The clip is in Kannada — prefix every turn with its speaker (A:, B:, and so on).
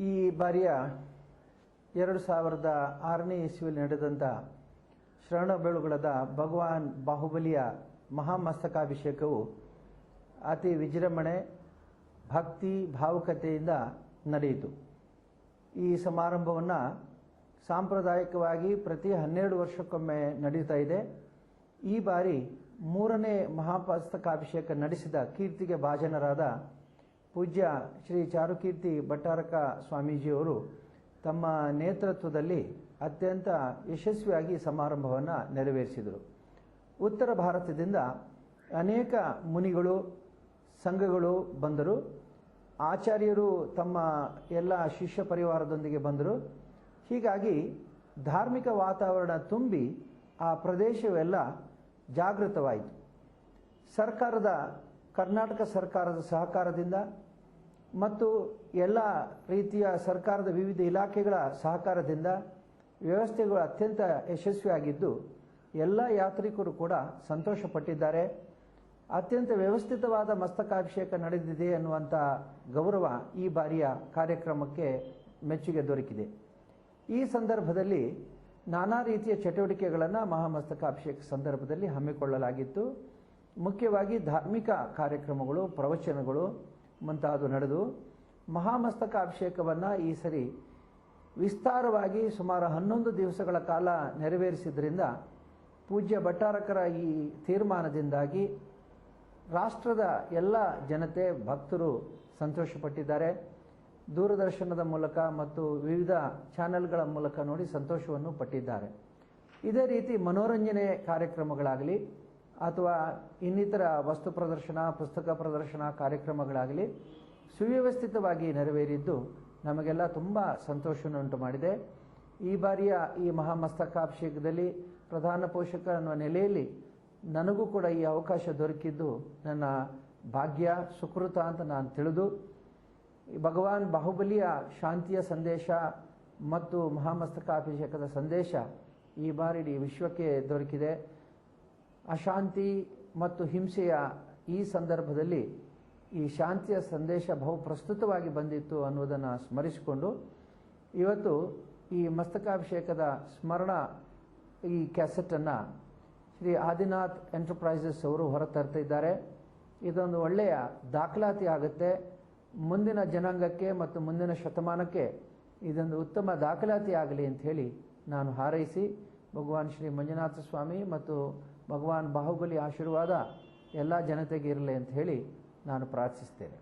A: ಈ ಬಾರಿಯ 2006ನೇ ಇಸ್ವಿಯಲ್ಲಿ ನಡೆದಂಥ ಶ್ರವಣಬೆಳಗೊಳದ ಭಗವಾನ್ ಬಾಹುಬಲಿಯ ಮಹಾಮಸ್ತಕಾಭಿಷೇಕವು ಅತಿ ವಿಜೃಂಭಣೆ ಭಕ್ತಿ ಭಾವುಕತೆಯಿಂದ ನಡೆಯಿತು. ಈ ಸಮಾರಂಭವನ್ನು ಸಾಂಪ್ರದಾಯಿಕವಾಗಿ ಪ್ರತಿ 12 ವರ್ಷಕ್ಕೊಮ್ಮೆ ನಡೀತಾ ಇದೆ. ಈ ಬಾರಿ 3ನೇ ಮಹಾಮಸ್ತಕಾಭಿಷೇಕ ನಡೆಸಿದ ಕೀರ್ತಿಗೆ ಭಾಜನರಾದ ಪೂಜ್ಯ ಶ್ರೀ ಚಾರುಕೀರ್ತಿ ಭಟ್ಟಾರಕ ಸ್ವಾಮೀಜಿಯವರು ತಮ್ಮ ನೇತೃತ್ವದಲ್ಲಿ ಅತ್ಯಂತ ಯಶಸ್ವಿಯಾಗಿ ಸಮಾರಂಭವನ್ನು ನೆರವೇರಿಸಿದರು. ಉತ್ತರ ಭಾರತದಿಂದ ಅನೇಕ ಮುನಿಗಳು ಸಂಘಗಳು ಬಂದರು. ಆಚಾರ್ಯರು ತಮ್ಮ ಎಲ್ಲ ಶಿಷ್ಯ ಪರಿವಾರದೊಂದಿಗೆ ಬಂದರು. ಹೀಗಾಗಿ ಧಾರ್ಮಿಕ ವಾತಾವರಣ ತುಂಬಿ ಆ ಪ್ರದೇಶವೆಲ್ಲ ಜಾಗೃತವಾಯಿತು. ಕರ್ನಾಟಕ ಸರ್ಕಾರದ ಸಹಕಾರದಿಂದ ಮತ್ತು ಎಲ್ಲ ರೀತಿಯ ಸರ್ಕಾರದ ವಿವಿಧ ಇಲಾಖೆಗಳ ಸಹಕಾರದಿಂದ ವ್ಯವಸ್ಥೆಗಳು ಅತ್ಯಂತ ಯಶಸ್ವಿಯಾಗಿದ್ದು ಎಲ್ಲ ಯಾತ್ರಿಕರು ಕೂಡ ಸಂತೋಷಪಟ್ಟಿದ್ದಾರೆ. ಅತ್ಯಂತ ವ್ಯವಸ್ಥಿತವಾದ ಮಸ್ತಕಾಭಿಷೇಕ ನಡೆದಿದೆ ಅನ್ನುವಂಥ ಗೌರವ ಈ ಬಾರಿಯ ಕಾರ್ಯಕ್ರಮಕ್ಕೆ ಮೆಚ್ಚುಗೆ ದೊರಕಿದೆ. ಈ ಸಂದರ್ಭದಲ್ಲಿ ನಾನಾ ರೀತಿಯ ಚಟುವಟಿಕೆಗಳನ್ನು ಮಹಾಮಸ್ತಕಾಭಿಷೇಕ ಸಂದರ್ಭದಲ್ಲಿ ಹಮ್ಮಿಕೊಳ್ಳಲಾಗಿತ್ತು. ಮುಖ್ಯವಾಗಿ ಧಾರ್ಮಿಕ ಕಾರ್ಯಕ್ರಮಗಳು, ಪ್ರವಚನಗಳು ಮುಂತಾದ ನಡೆದು ಮಹಾಮಸ್ತಕಾಭಿಷೇಕವನ್ನು ಈ ಸರಿ ವಿಸ್ತಾರವಾಗಿ ಸುಮಾರು 11 ದಿವಸಗಳ ಕಾಲ ನೆರವೇರಿಸಿದ್ರಿಂದ ಪೂಜ್ಯ ಭಟ್ಟಾರಕರ ಈ ತೀರ್ಮಾನದಿಂದಾಗಿ ರಾಷ್ಟ್ರದ ಎಲ್ಲ ಜನತೆ ಭಕ್ತರು ಸಂತೋಷಪಟ್ಟಿದ್ದಾರೆ. ದೂರದರ್ಶನದ ಮೂಲಕ ಮತ್ತು ವಿವಿಧ ಚಾನೆಲ್ಗಳ ಮೂಲಕ ನೋಡಿ ಸಂತೋಷವನ್ನು ಪಟ್ಟಿದ್ದಾರೆ. ಇದೇ ರೀತಿ ಮನೋರಂಜನೆ ಕಾರ್ಯಕ್ರಮಗಳಾಗಲಿ ಅಥವಾ ಇನ್ನಿತರ ವಸ್ತು ಪ್ರದರ್ಶನ, ಪುಸ್ತಕ ಪ್ರದರ್ಶನ ಕಾರ್ಯಕ್ರಮಗಳಾಗಲಿ ಸುವ್ಯವಸ್ಥಿತವಾಗಿ ನೆರವೇರಿದ್ದು ನಮಗೆಲ್ಲ ತುಂಬ ಸಂತೋಷವನ್ನುಂಟು ಮಾಡಿದೆ. ಈ ಬಾರಿಯ ಈ ಮಹಾಮಸ್ತಕಾಭಿಷೇಕದಲ್ಲಿ ಪ್ರಧಾನ ಪೋಷಕ ಅನ್ನುವ ನೆಲೆಯಲ್ಲಿ ನನಗೂ ಕೂಡ ಈ ಅವಕಾಶ ದೊರಕಿದ್ದು ನನ್ನ ಭಾಗ್ಯ, ಸುಕೃತ ಅಂತ ನಾನು ತಿಳಿದು ಭಗವಾನ್ ಬಾಹುಬಲಿಯ ಶಾಂತಿಯ ಸಂದೇಶ ಮತ್ತು ಮಹಾಮಸ್ತಕಾಭಿಷೇಕದ ಸಂದೇಶ ಈ ಬಾರಿ ಇಡೀ ವಿಶ್ವಕ್ಕೆ ದೊರಕಿದೆ. ಅಶಾಂತಿ ಮತ್ತು ಹಿಂಸೆಯ ಈ ಸಂದರ್ಭದಲ್ಲಿ ಈ ಶಾಂತಿಯ ಸಂದೇಶ ಬಹು ಪ್ರಸ್ತುತವಾಗಿ ಬಂದಿತ್ತು ಅನ್ನುವುದನ್ನು ಸ್ಮರಿಸಿಕೊಂಡು ಇವತ್ತು ಈ ಮಸ್ತಕಾಭಿಷೇಕದ ಸ್ಮರಣ ಈ ಕ್ಯಾಸೆಟನ್ನು ಶ್ರೀ ಆದಿನಾಥ್ ಎಂಟರ್ಪ್ರೈಸಸ್ ಅವರು ಹೊರತರ್ತಾ ಇದ್ದಾರೆ. ಇದೊಂದು ಒಳ್ಳೆಯ ದಾಖಲಾತಿ ಆಗುತ್ತೆ. ಮುಂದಿನ ಜನಾಂಗಕ್ಕೆ ಮತ್ತು ಮುಂದಿನ ಶತಮಾನಕ್ಕೆ ಇದೊಂದು ಉತ್ತಮ ದಾಖಲಾತಿ ಆಗಲಿ ಅಂತ ಹೇಳಿ ನಾನು ಹಾರೈಸಿ ಭಗವಾನ್ ಶ್ರೀ ಮಂಜುನಾಥ ಸ್ವಾಮಿ ಮತ್ತು ಭಗವಾನ್ ಬಾಹುಬಲಿ ಆಶೀರ್ವಾದ ಎಲ್ಲ ಜನತೆಗೆ ಇರಲಿ ಅಂತ ಹೇಳಿ ನಾನು ಪ್ರಾರ್ಥಿಸ್ತೇನೆ.